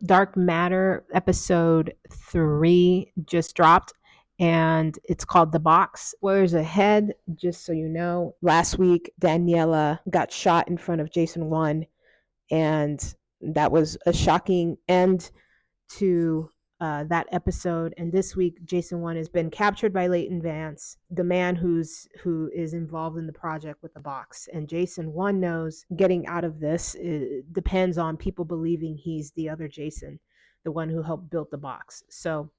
Dark Matter episode 3 just dropped, and it's called The Box. Spoilers ahead, just so you know. Last week, Daniela got shot in front of Jason 1, and that was a shocking end to that episode. And this week, Jason One has been captured by Leighton Vance, the man who is involved in the project with the box. And Jason One knows getting out of this depends on people believing he's the other Jason, the one who helped build the box. So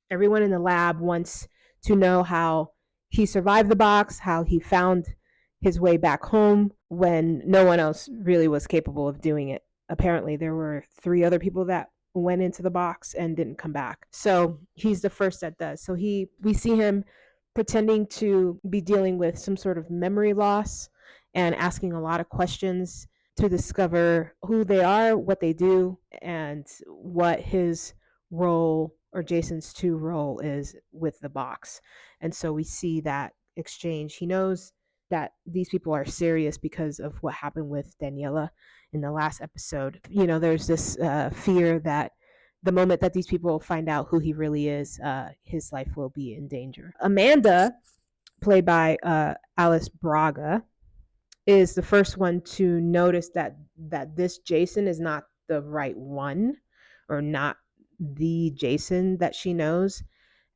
everyone in the lab wants to know how he survived the box, how he found his way back home when no one else really was capable of doing it. Apparently, there were 3 other people that went into the box and didn't come back. So he's the first that does. So we see him pretending to be dealing with some sort of memory loss and asking a lot of questions to discover who they are, what they do, and what his role or Jason's two role is with the box. And so we see that exchange. He knows that these people are serious because of what happened with Daniela in the last episode. There's this fear that the moment that these people find out who he really is, his life will be in danger. Amanda, played by Alice Braga, is the first one to notice that this Jason is not the right one, or not the Jason that she knows.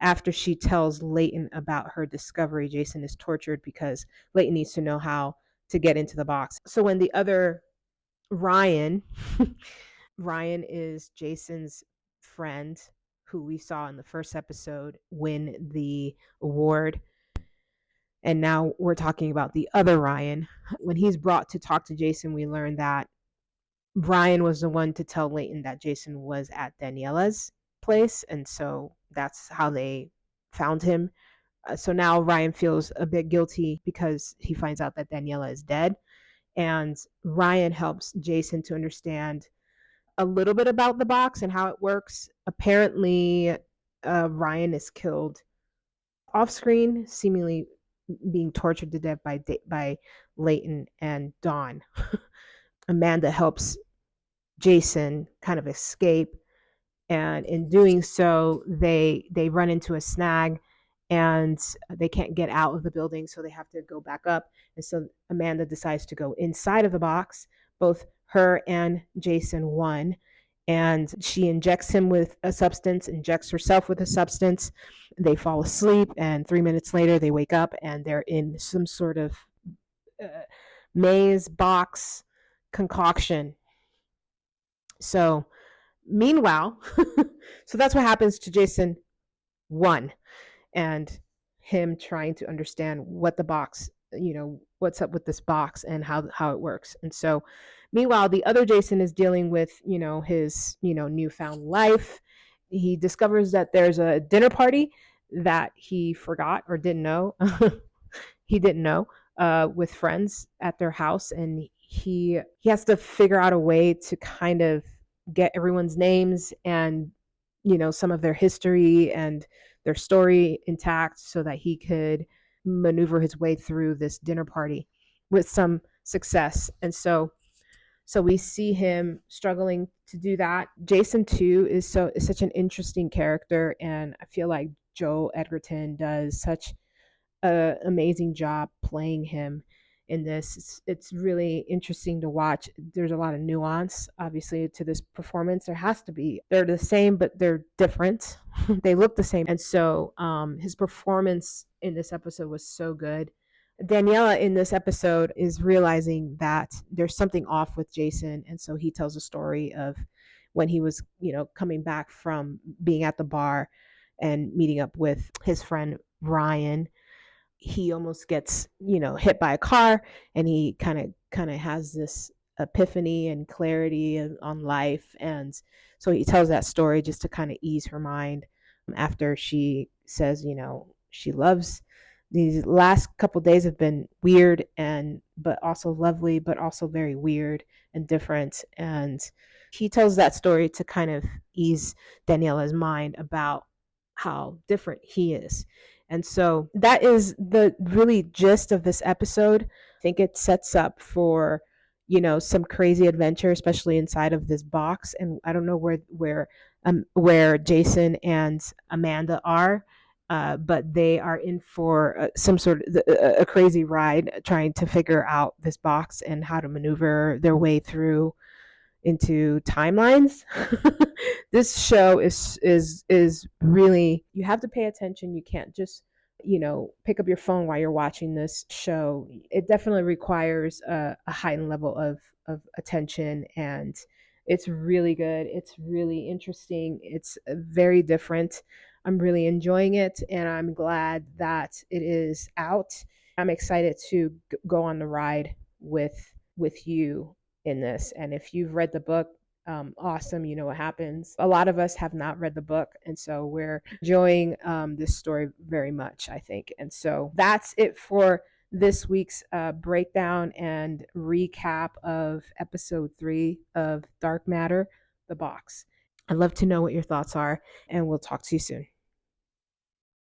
After she tells Leighton about her discovery, Jason is tortured because Leighton needs to know how to get into the box. So when the other Ryan, Ryan is Jason's friend who we saw in the first episode win the award. And now we're talking about the other Ryan. When he's brought to talk to Jason, we learn that Ryan was the one to tell Leighton that Jason was at Daniela's place. And so that's how they found him. So now Ryan feels a bit guilty because he finds out that Daniela is dead. And Ryan helps Jason to understand a little bit about the box and how it works. Apparently, Ryan is killed off screen, seemingly being tortured to death by Leighton and Dawn. Amanda helps Jason kind of escape, and in doing so, they run into a snag, and they can't get out of the building, so they have to go back up. And so Amanda decides to go inside of the box. Both her and Jason won, and she injects him with a substance, injects herself with a substance. They fall asleep, and 3 minutes later they wake up and they're in some sort of uh, maze box concoction. So meanwhile, so that's what happens to Jason 1, and him trying to understand what the box, what's up with this box and how it works. And so meanwhile, the other Jason is dealing with, his, newfound life. He discovers that there's a dinner party that he forgot or didn't know. He didn't know, with friends at their house, and he has to figure out a way to kind of get everyone's names and some of their history and their story intact so that he could maneuver his way through this dinner party with some success. And so we see him struggling to do that. Jason too is such an interesting character, and I feel like Joel Edgerton does such an amazing job playing him in this. It's really interesting to watch. There's a lot of nuance, obviously, to this performance. There has to be. They're the same, but they're different. They look the same. And so his performance in this episode was so good. Daniela in this episode is realizing that there's something off with Jason. And so he tells a story of when he was, coming back from being at the bar and meeting up with his friend Ryan. He almost gets, hit by a car, and he kind of has this epiphany and clarity on life. And so he tells that story just to kind of ease her mind after she says, she loves. These last couple days have been weird but also lovely, but also very weird and different. And he tells that story to kind of ease Daniela's mind about how different he is. And so that is the really gist of this episode. I think it sets up for, some crazy adventure, especially inside of this box. And I don't know where Jason and Amanda are, but they are in for some sort of a crazy ride, trying to figure out this box and how to maneuver their way through into timelines. This show is really, you have to pay attention. You can't just pick up your phone while you're watching this show. It definitely requires a heightened level of attention, and it's really good. It's really interesting. It's very different. I'm really enjoying it, and I'm glad that it is out. I'm excited to go on the ride with you in this. And if you've read the book, awesome. You know what happens. A lot of us have not read the book, and so we're enjoying this story very much, I think. And so that's it for this week's breakdown and recap of episode 3 of Dark Matter, The Box. I'd love to know what your thoughts are, and we'll talk to you soon.